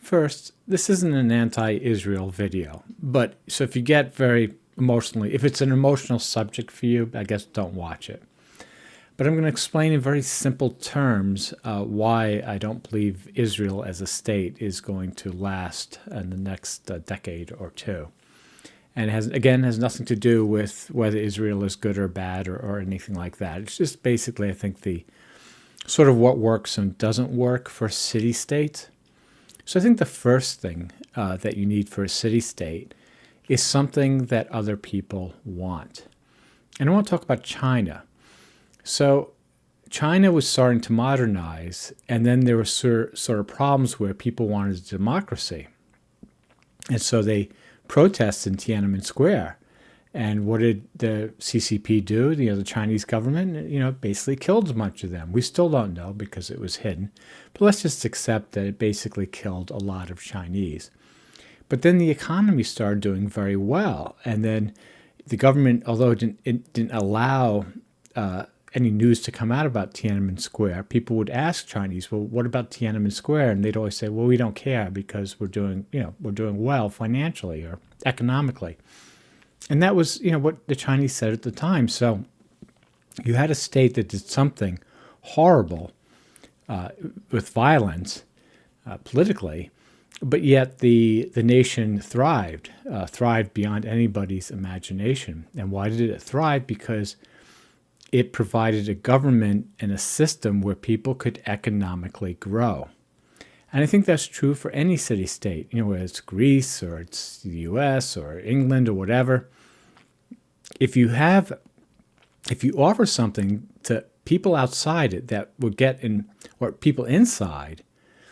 First, this isn't an anti-Israel video, but so if you get very emotionally, if it's an emotional subject for you, I guess don't watch it. But I'm going to explain in very simple terms why I don't believe Israel as a state is going to last in the next decade or two. And it has nothing to do with whether Israel is good or bad or anything like that. It's just basically, I think, the sort of what works and doesn't work for city-states. So I think the first thing that you need for a city-state is something that other people want. And I want to talk about China. So China was starting to modernize, and then there were sort of problems where people wanted democracy. And so they protested in Tiananmen Square. And what did the CCP do? The Chinese government, basically killed a bunch of them. We still don't know because it was hidden. But let's just accept that it basically killed a lot of Chinese. But then the economy started doing very well. And then the government, although it didn't allow any news to come out about Tiananmen Square, people would ask Chinese, well, what about Tiananmen Square? And they'd always say, well, we don't care because we're doing well financially or economically. And that was, what the Chinese said at the time. So you had a state that did something horrible with violence politically, but yet the nation thrived beyond anybody's imagination. And why did it thrive? Because it provided a government and a system where people could economically grow. And I think that's true for any city-state, whether it's Greece or it's the US or England or whatever. If you offer something to people outside it that will get in, or people inside,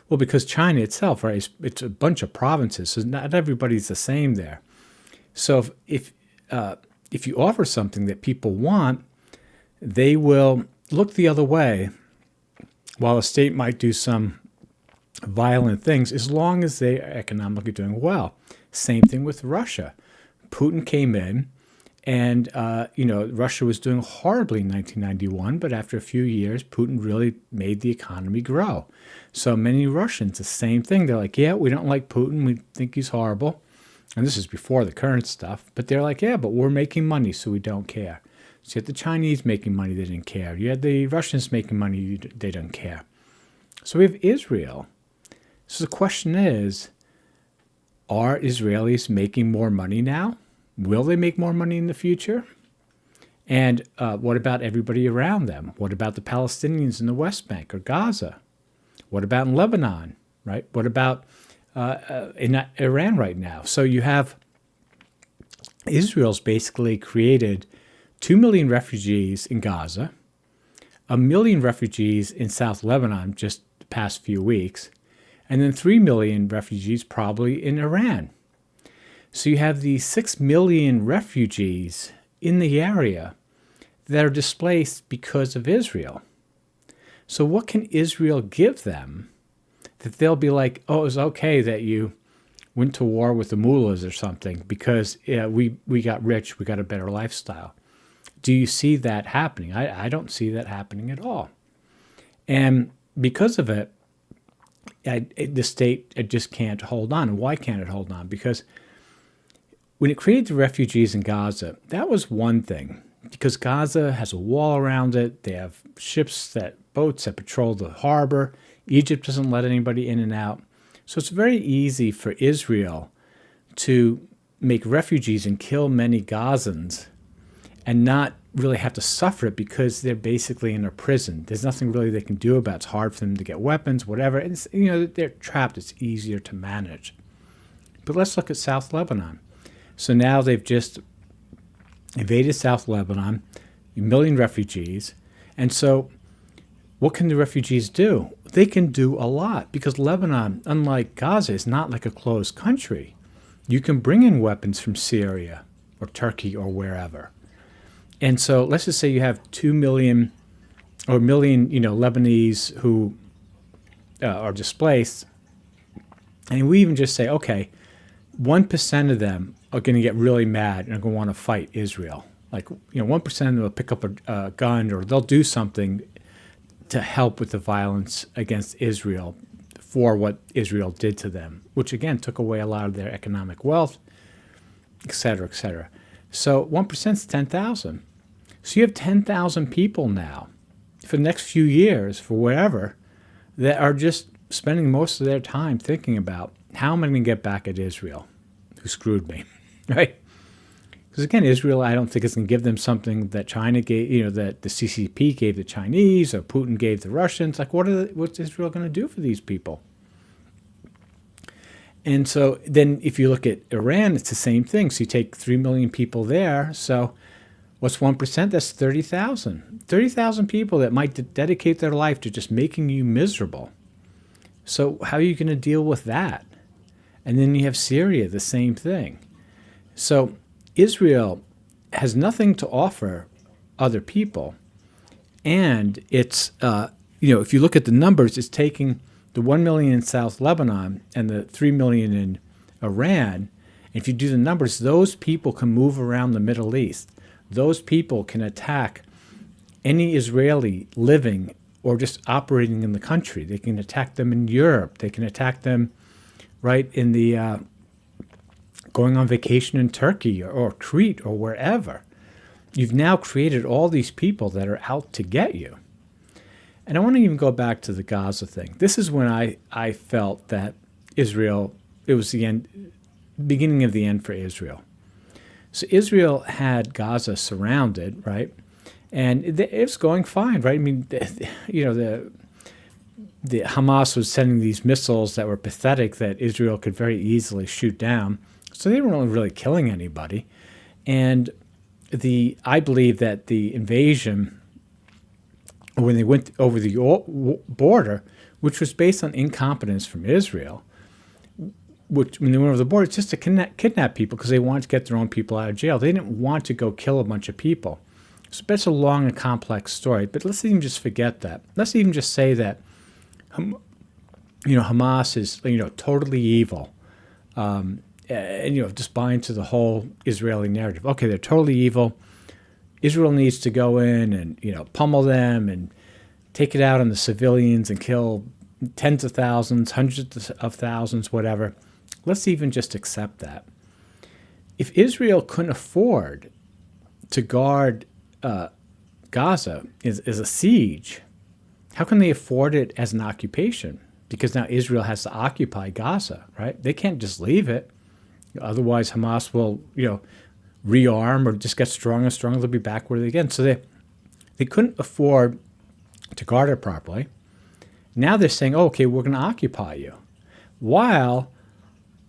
well, because China itself, right, it's a bunch of provinces, so not everybody's the same there. So if you offer something that people want, they will look the other way, while a state might do some violent things as long as they are economically doing well. Same thing with Russia. Putin came in and, Russia was doing horribly in 1991, but after a few years, Putin really made the economy grow. So many Russians, the same thing. They're like, yeah, we don't like Putin. We think he's horrible. And this is before the current stuff. But they're like, yeah, but we're making money, so we don't care. So you had the Chinese making money, they didn't care. You had the Russians making money, they don't care. So we have Israel. So the question is, are Israelis making more money now? Will they make more money in the future? And what about everybody around them? What about the Palestinians in the West Bank or Gaza? What about in Lebanon, right? What about in Iran right now? So you have Israel's basically created 2 million refugees in Gaza, 1 million refugees in South Lebanon just the past few weeks, and then 3 million refugees probably in Iran. So you have these 6 million refugees in the area that are displaced because of Israel. So what can Israel give them that they'll be like, oh, it was okay that you went to war with the mullahs or something because we got rich, we got a better lifestyle. Do you see that happening? I don't see that happening at all. And because of it, the state just can't hold on. And why can't it hold on? Because when it created the refugees in Gaza, that was one thing. Because Gaza has a wall around it. They have boats that patrol the harbor. Egypt doesn't let anybody in and out. So it's very easy for Israel to make refugees and kill many Gazans and not really have to suffer it because they're basically in a prison. There's nothing really they can do about it. It's hard for them to get weapons, whatever. And they're trapped. It's easier to manage. But let's look at South Lebanon. So now they've just invaded South Lebanon, 1 million refugees. And so what can the refugees do? They can do a lot because Lebanon, unlike Gaza, is not like a closed country. You can bring in weapons from Syria or Turkey or wherever. And so let's just say you have 2 million or 1 million, Lebanese who are displaced. And we even just say, okay, 1% of them are going to get really mad and are going to want to fight Israel. Like, 1% of them will pick up a gun or they'll do something to help with the violence against Israel for what Israel did to them, which again took away a lot of their economic wealth, et cetera, et cetera. So 1% is 10,000. So you have 10,000 people now for the next few years, for wherever, that are just spending most of their time thinking about, how am I going to get back at Israel, who screwed me, right? Because again, Israel, I don't think is going to give them something that China gave, that the CCP gave the Chinese or Putin gave the Russians. Like, what's Israel going to do for these people? And so then if you look at Iran, it's the same thing. So you take 3 million people there. So what's 1%? That's 30,000. 30,000 people that might dedicate their life to just making you miserable. So how are you going to deal with that? And then you have Syria, the same thing. So Israel has nothing to offer other people. And it's, if you look at the numbers, it's taking the 1 million in South Lebanon and the 3 million in Iran. If you do the numbers, those people can move around the Middle East. Those people can attack any Israeli living or just operating in the country. They can attack them in Europe. They can attack them right in the going on vacation in Turkey or Crete or wherever. You've now created all these people that are out to get you. And I want to even go back to the Gaza thing. This is when I felt that Israel, it was the end, beginning of the end for Israel. So Israel had Gaza surrounded, right? And it was going fine, right? I mean, the Hamas was sending these missiles that were pathetic that Israel could very easily shoot down. So they weren't really killing anybody. And I believe that the invasion, when they went over the border, which was based on incompetence from Israel, which when they went over the border, it's just to kidnap people because they wanted to get their own people out of jail. They didn't want to go kill a bunch of people. So that's a long and complex story. But let's even just forget that. Let's even just say that, Hamas is, totally evil. And, just buy into the whole Israeli narrative. Okay, they're totally evil. Israel needs to go in and, pummel them and take it out on the civilians and kill tens of thousands, hundreds of thousands, whatever. Let's even just accept that. If Israel couldn't afford to guard Gaza as a siege, how can they afford it as an occupation? Because now Israel has to occupy Gaza, right? They can't just leave it. Otherwise, Hamas will, rearm or just get stronger and stronger. They'll be backward again. So they couldn't afford to guard it properly. Now they're saying, okay, we're going to occupy you. While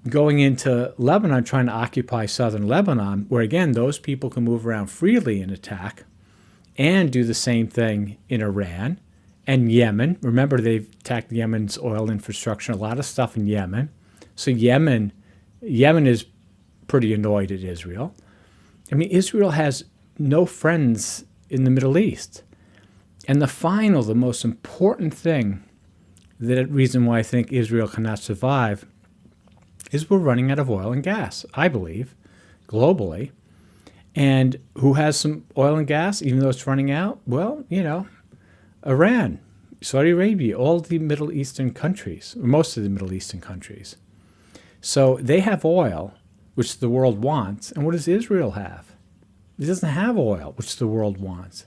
going into Lebanon, trying to occupy southern Lebanon, where again, those people can move around freely and attack, and do the same thing in Iran and Yemen. Remember, they've attacked Yemen's oil infrastructure, a lot of stuff in Yemen. So Yemen is pretty annoyed at Israel. I mean, Israel has no friends in the Middle East. And the most important thing, the reason why I think Israel cannot survive, is we're running out of oil and gas, I believe, globally. And who has some oil and gas, even though it's running out? Well, Iran, Saudi Arabia, all the Middle Eastern countries, or most of the Middle Eastern countries. So they have oil, which the world wants. And what does Israel have? It doesn't have oil, which the world wants.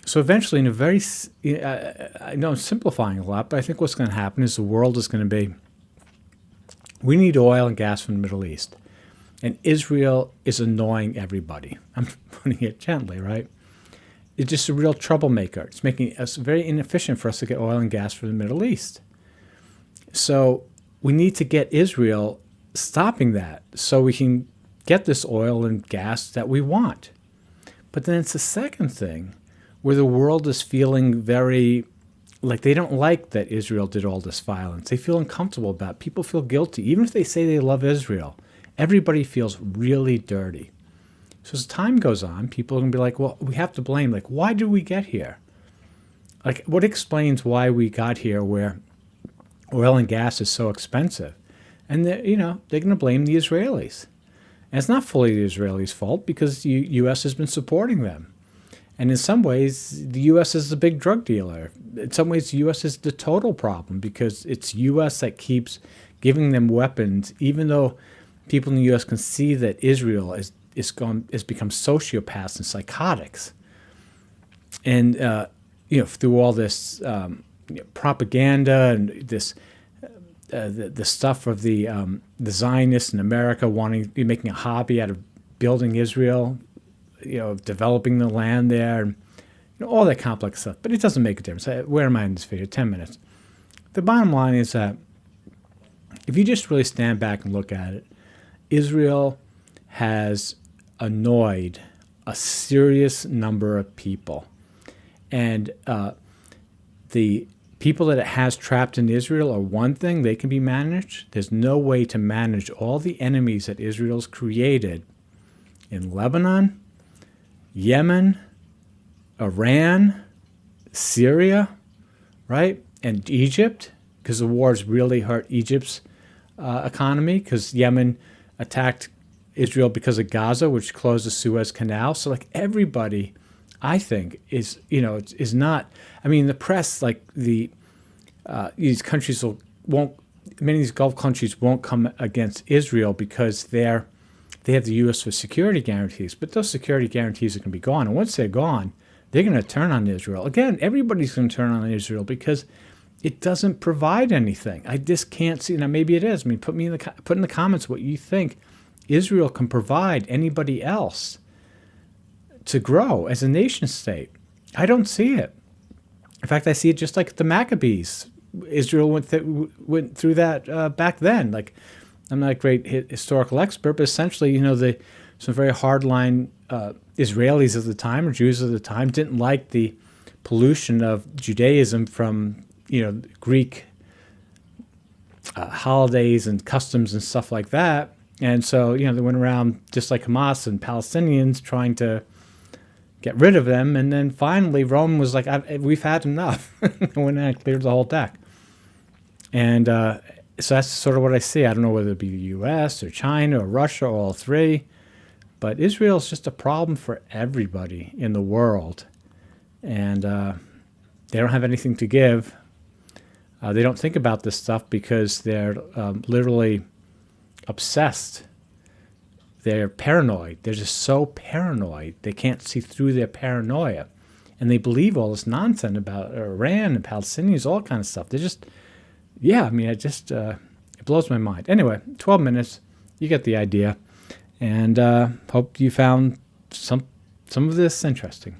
So eventually, in a very, I know I'm simplifying a lot, but I think what's going to happen is the world is going to be, we need oil and gas from the Middle East. And Israel is annoying everybody. I'm putting it gently, right? It's just a real troublemaker. It's making us very inefficient for us to get oil and gas from the Middle East. So we need to get Israel stopping that so we can get this oil and gas that we want. But then it's the second thing where the world is feeling very, like they don't like that Israel did all this violence. They feel uncomfortable about it. People feel guilty. Even if they say they love Israel, everybody feels really dirty. So as time goes on, people are going to be like, well, we have to blame. Like, why did we get here? Like, what explains why we got here where oil and gas is so expensive? And they're going to blame the Israelis. And it's not fully the Israelis' fault because the U.S. has been supporting them. And in some ways, the U.S. is a big drug dealer. In some ways, the U.S. is the total problem because it's U.S. that keeps giving them weapons, even though people in the U.S. can see that Israel has become sociopaths and psychotics. And through all this propaganda and this the stuff of the Zionists in America making a hobby out of building Israel, developing the land there, and all that complex stuff. But it doesn't make a difference. Where am I in this video? 10 minutes. The bottom line is that if you just really stand back and look at it, Israel has annoyed a serious number of people. And the people that it has trapped in Israel are one thing. They can be managed. There's no way to manage all the enemies that Israel's created in Lebanon, Yemen, Iran, Syria, right? And Egypt, because the wars really hurt Egypt's economy, because Yemen attacked Israel because of Gaza, which closed the Suez Canal. So like everybody, I think, is not. I mean, the press, like these countries won't. Many of these Gulf countries won't come against Israel because they have the U.S. for security guarantees. But those security guarantees are going to be gone, and once they're gone, they're going to turn on Israel again. Everybody's going to turn on Israel because it doesn't provide anything. I just can't see. Now maybe it is. I mean, put in the comments what you think Israel can provide anybody else to grow as a nation state. I don't see it. In fact, I see it just like the Maccabees. Israel went through that back then. Like, I'm not a great historical expert, but essentially, some very hardline Israelis of the time or Jews of the time didn't like the pollution of Judaism from Greek holidays and customs and stuff like that. And so, they went around just like Hamas and Palestinians trying to get rid of them. And then finally, Rome was like, we've had enough. And went and cleared the whole deck. And so that's sort of what I see. I don't know whether it be the U.S. or China or Russia or all three. But Israel is just a problem for everybody in the world. And they don't have anything to give. They don't think about this stuff because they're literally obsessed. They're paranoid. They're just so paranoid. They can't see through their paranoia. And they believe all this nonsense about Iran and Palestinians, all kind of stuff. They're just, it blows my mind. Anyway, 12 minutes. You get the idea. And hope you found some of this interesting.